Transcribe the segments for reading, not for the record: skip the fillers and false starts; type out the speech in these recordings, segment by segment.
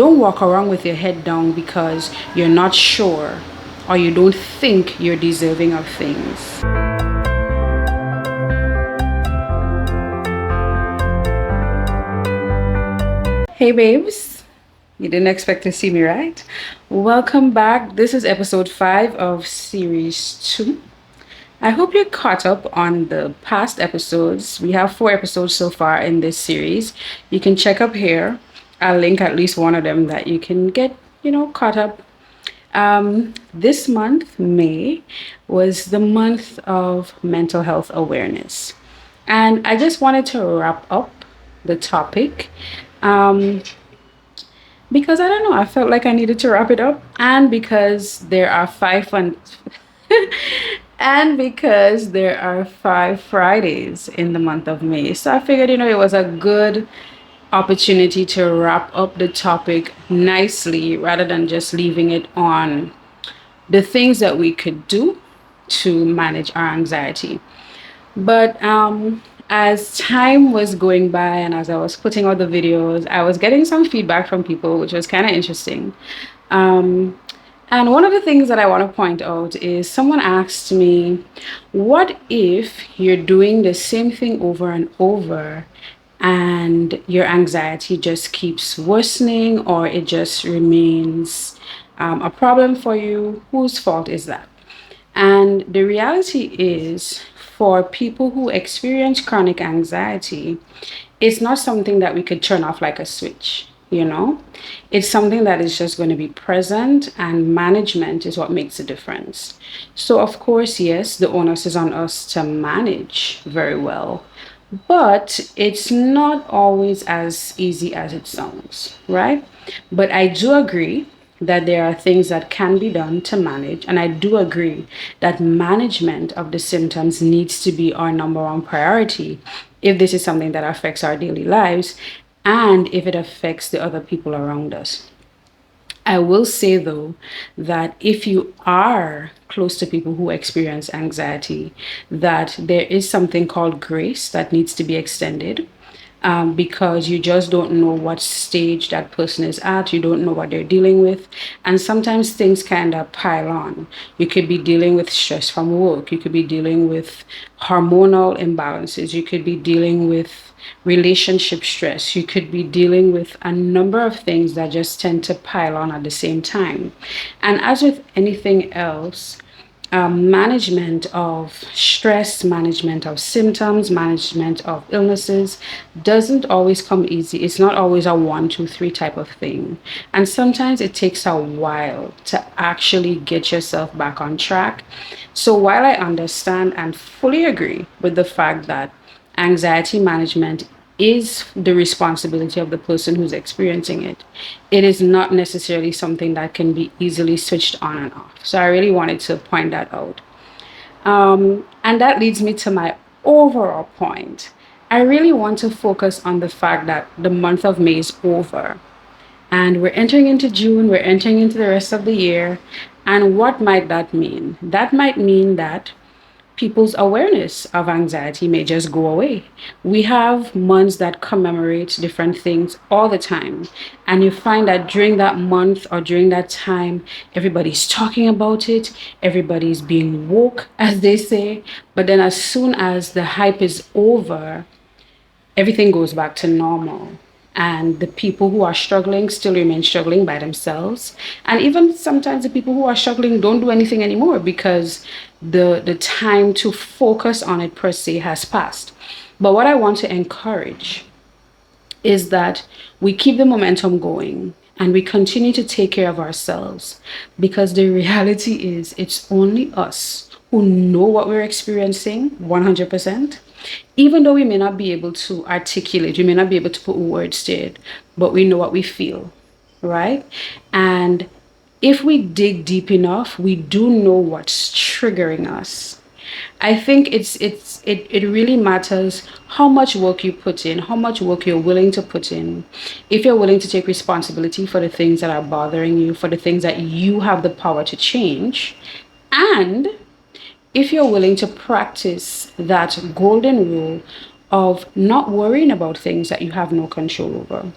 don't walk around with your head down because you're not sure or you don't think you're deserving of things. Hey babes, you didn't expect to see me, right? Welcome back. This is episode 5 of series 2. I hope you're caught up on the past episodes. We have 4 episodes so far in this series. You can check up here. I'll link at least one of them that you can get, caught up. This month, May, was the month of mental health awareness. And I just wanted to wrap up the topic because I don't know, I felt like I needed to wrap it up, and because there are 5 fun and because there are 5 Fridays in the month of May. So I figured, it was a good opportunity to wrap up the topic nicely rather than just leaving it on the things that we could do to manage our anxiety. But as time was going by and as I was putting out the videos, I was getting some feedback from people, which was kind of interesting. And one of the things that I want to point out is someone asked me, what if you're doing the same thing over and over and your anxiety just keeps worsening, or it just remains a problem for you? Whose fault is that? And the reality is, for people who experience chronic anxiety, it's not something that we could turn off like a switch. It's something that is just going to be present, and management is what makes a difference. So of course, yes, the onus is on us to manage very well, but it's not always as easy as it sounds, right? But I do agree that there are things that can be done to manage, and I do agree that management of the symptoms needs to be our number one priority if this is something that affects our daily lives and if it affects the other people around us. I will say, though, that if you are close to people who experience anxiety, that there is something called grace that needs to be extended, because you just don't know what stage that person is at. You don't know what they're dealing with. And sometimes things kind of pile on. You could be dealing with stress from work. You could be dealing with hormonal imbalances. You could be dealing with relationship stress. You could be dealing with a number of things that just tend to pile on at the same time. And as with anything else, management of stress, management of symptoms, management of illnesses doesn't always come easy. It's not always a 1, 2, 3 type of thing. And sometimes it takes a while to actually get yourself back on track. So while I understand and fully agree with the fact that anxiety management is the responsibility of the person who's experiencing it, it is not necessarily something that can be easily switched on and off. So I really wanted to point that out. And that leads me to my overall point. I really want to focus on the fact that the month of May is over and we're entering into June, we're entering into the rest of the year. And what might that mean? That might mean that people's awareness of anxiety may just go away. We have months that commemorate different things all the time. And you find that during that month or during that time, everybody's talking about it. Everybody's being woke, as they say. But then as soon as the hype is over, everything goes back to normal. And the people who are struggling still remain struggling by themselves. And even sometimes the people who are struggling don't do anything anymore because the time to focus on it per se has passed. But what I want to encourage is that we keep the momentum going and we continue to take care of ourselves, because the reality is it's only us who know what we're experiencing 100%. Even though we may not be able to articulate, we may not be able to put words to it, but we know what we feel, right? And if we dig deep enough, we do know what's triggering us. I think it really matters how much work you put in, how much work you're willing to put in. If you're willing to take responsibility for the things that are bothering you, for the things that you have the power to change, and if you're willing to practice that golden rule of not worrying about things that you have no control over.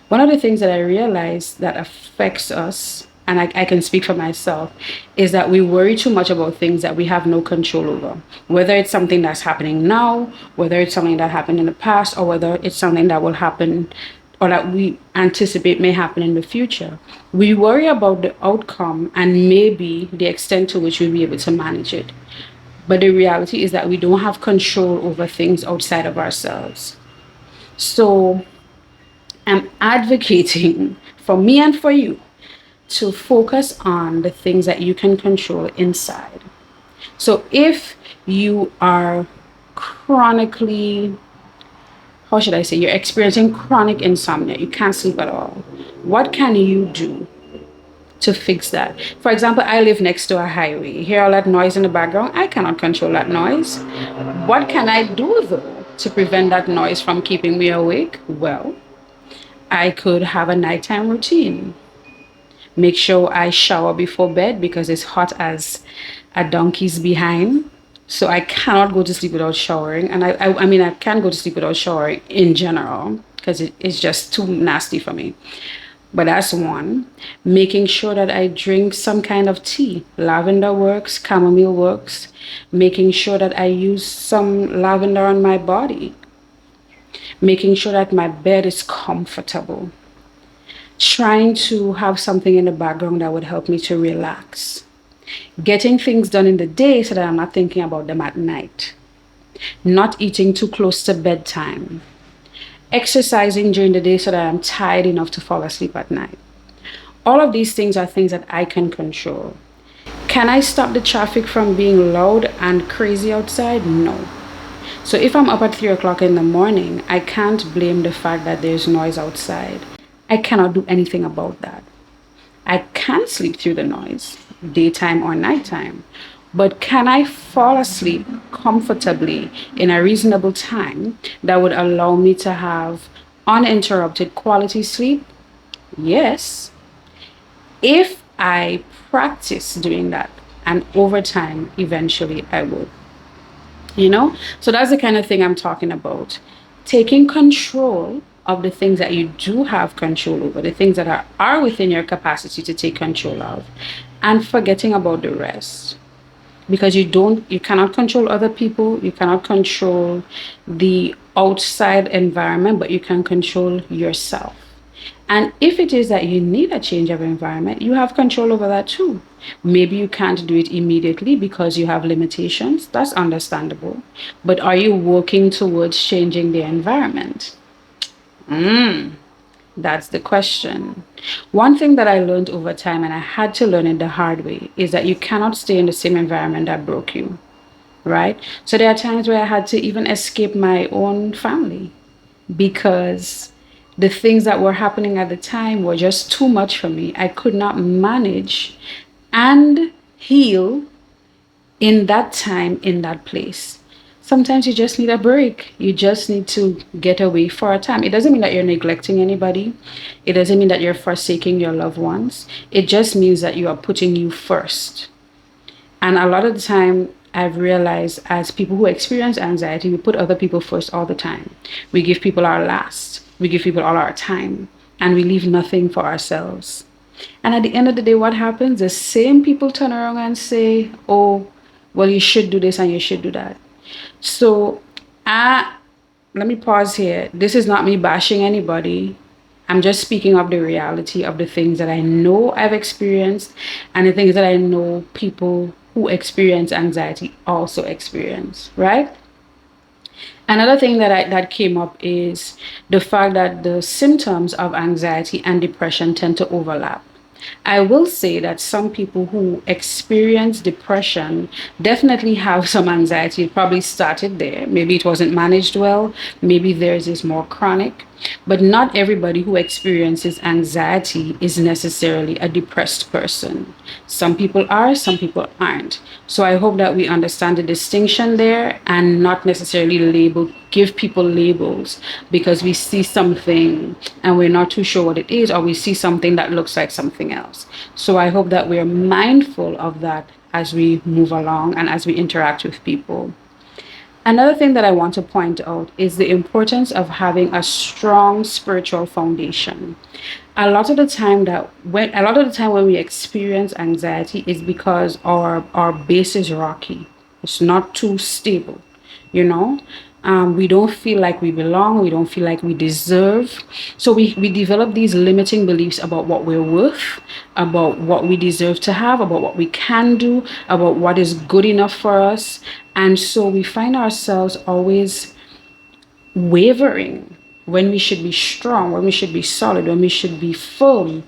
One of the things that I realize that affects us, and I can speak for myself, is that we worry too much about things that we have no control over. Whether it's something that's happening now, whether it's something that happened in the past, or whether it's something that will happen or that we anticipate may happen in the future. We worry about the outcome and maybe the extent to which we'll be able to manage it. But the reality is that we don't have control over things outside of ourselves. So I'm advocating for me and for you to focus on the things that you can control inside. So if you are chronically, how should I say, you're experiencing chronic insomnia, you can't sleep at all, what can you do to fix that? For example, I live next to a highway. You hear all that noise in the background? I cannot control that noise. What can I do though to prevent that noise from keeping me awake? Well, I could have a nighttime routine. Make sure I shower before bed because it's hot as a donkey's behind. So I cannot go to sleep without showering. And I mean, I can't go to sleep without showering in general because it's just too nasty for me. But that's one. Making sure that I drink some kind of tea. Lavender works, chamomile works. Making sure that I use some lavender on my body. Making sure that my bed is comfortable. Trying to have something in the background that would help me to relax. Getting things done in the day so that I'm not thinking about them at night. Not eating too close to bedtime. Exercising during the day so that I'm tired enough to fall asleep at night. All of these things are things that I can control. Can I stop the traffic from being loud and crazy outside? No. So if I'm up at 3 o'clock in the morning, I can't blame the fact that there's noise outside. I cannot do anything about that. I can sleep through the noise, daytime or nighttime. But can I fall asleep comfortably in a reasonable time that would allow me to have uninterrupted quality sleep? Yes. If I practice doing that, and over time, eventually I will. So that's the kind of thing I'm talking about. Taking control of the things that you do have control over, the things that are within your capacity to take control of, and forgetting about the rest. Because you cannot control other people, you cannot control the outside environment, but you can control yourself. And if it is that you need a change of environment, you have control over that too. Maybe you can't do it immediately because you have limitations. That's understandable. But are you working towards changing the environment? That's the question. One thing that I learned over time, and I had to learn it the hard way, is that you cannot stay in the same environment that broke you, right? So there are times where I had to even escape my own family because the things that were happening at the time were just too much for me. I could not manage and heal in that time, in that place. Sometimes you just need a break. You just need to get away for a time. It doesn't mean that you're neglecting anybody. It doesn't mean that you're forsaking your loved ones. It just means that you are putting you first. And a lot of the time, I've realized as people who experience anxiety, we put other people first all the time. We give people our last. We give people all our time. And we leave nothing for ourselves. And at the end of the day, what happens? The same people turn around and say, oh, well, you should do this and you should do that. So let me pause here. This is not me bashing anybody. I'm just speaking of the reality of the things that I know I've experienced and the things that I know people who experience anxiety also experience, right? Another thing that came up is the fact that the symptoms of anxiety and depression tend to overlap. I will say that some people who experience depression definitely have some anxiety. It probably started there. Maybe it wasn't managed well. Maybe theirs is more chronic. But not everybody who experiences anxiety is necessarily a depressed person. Some people are, some people aren't. So I hope that we understand the distinction there and not necessarily give people labels because we see something and we're not too sure what it is, or we see something that looks like something else. So I hope that we're mindful of that as we move along and as we interact with people. Another thing that I want to point out is the importance of having a strong spiritual foundation. A lot of the time when we experience anxiety is because our base is rocky. It's not too stable, you know. We don't feel like we belong. We don't feel like we deserve. So we develop these limiting beliefs about what we're worth, about what we deserve to have, about what we can do, about what is good enough for us. And so we find ourselves always wavering when we should be strong, when we should be solid, when we should be firm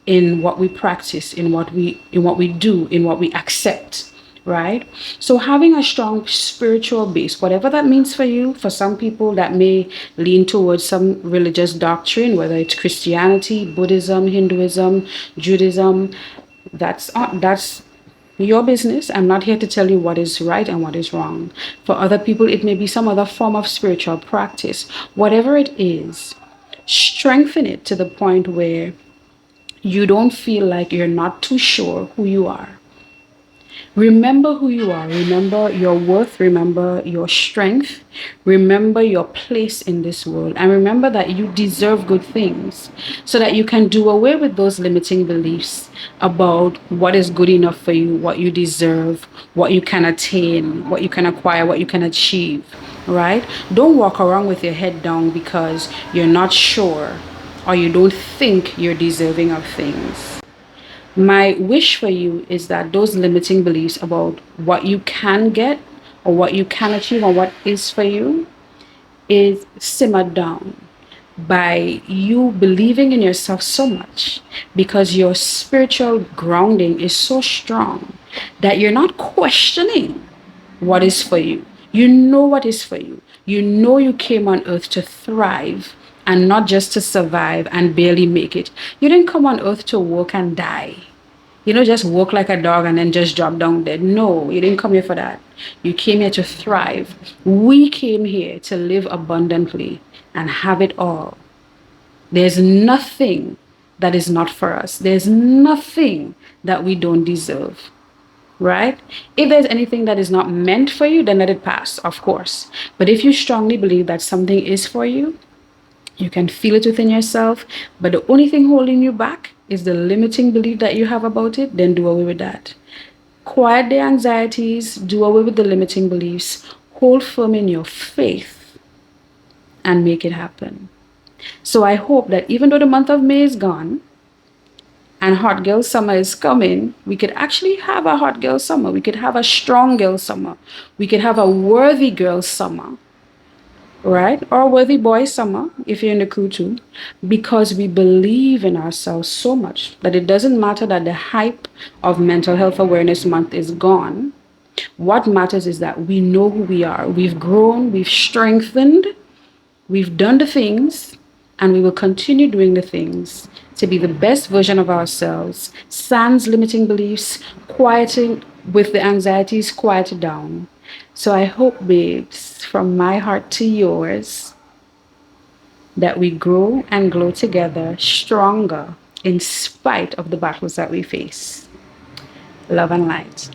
in what we practice, in what we do, in what we accept, right? So having a strong spiritual base, whatever that means for you, for some people that may lean towards some religious doctrine, whether it's Christianity, Buddhism, Hinduism, Judaism, that's your business. I'm not here to tell you what is right and what is wrong. For other people, it may be some other form of spiritual practice. Whatever it is, strengthen it to the point where you don't feel like you're not too sure who you are. Remember who you are. Remember your worth. Remember your strength. Remember your place in this world. And remember that you deserve good things so that you can do away with those limiting beliefs about what is good enough for you, what you deserve, what you can attain, what you can acquire, what you can achieve, right? Don't walk around with your head down because you're not sure or you don't think you're deserving of things. My wish for you is that those limiting beliefs about what you can get or what you can achieve or what is for you is simmered down by you believing in yourself so much because your spiritual grounding is so strong that you're not questioning what is for you. You know what is for you. You know you came on earth to thrive and not just to survive and barely make it. You didn't come on earth to work and die. Just walk like a dog and then just drop down dead. No, you didn't come here for that. You came here to thrive. We came here to live abundantly and have it all. There's nothing that is not for us. There's nothing that we don't deserve, right? If there's anything that is not meant for you, then let it pass, of course. But if you strongly believe that something is for you, you can feel it within yourself, but the only thing holding you back is the limiting belief that you have about it, then do away with that. Quiet the anxieties, do away with the limiting beliefs, hold firm in your faith, and make it happen. So I hope that even though the month of May is gone and hot girl summer is coming, we could actually have a hot girl summer. We could have a strong girl summer. We could have a worthy girl summer, right? Or worthy boy summer, if you're in the crew too, because we believe in ourselves so much that it doesn't matter that the hype of Mental Health Awareness Month is gone. What matters is that we know who we are. We've grown, we've strengthened, we've done the things, and we will continue doing the things to be the best version of ourselves. Sans limiting beliefs, quieting with the anxieties quieted down. So I hope, babes, from my heart to yours, that we grow and glow together stronger in spite of the battles that we face. Love and light.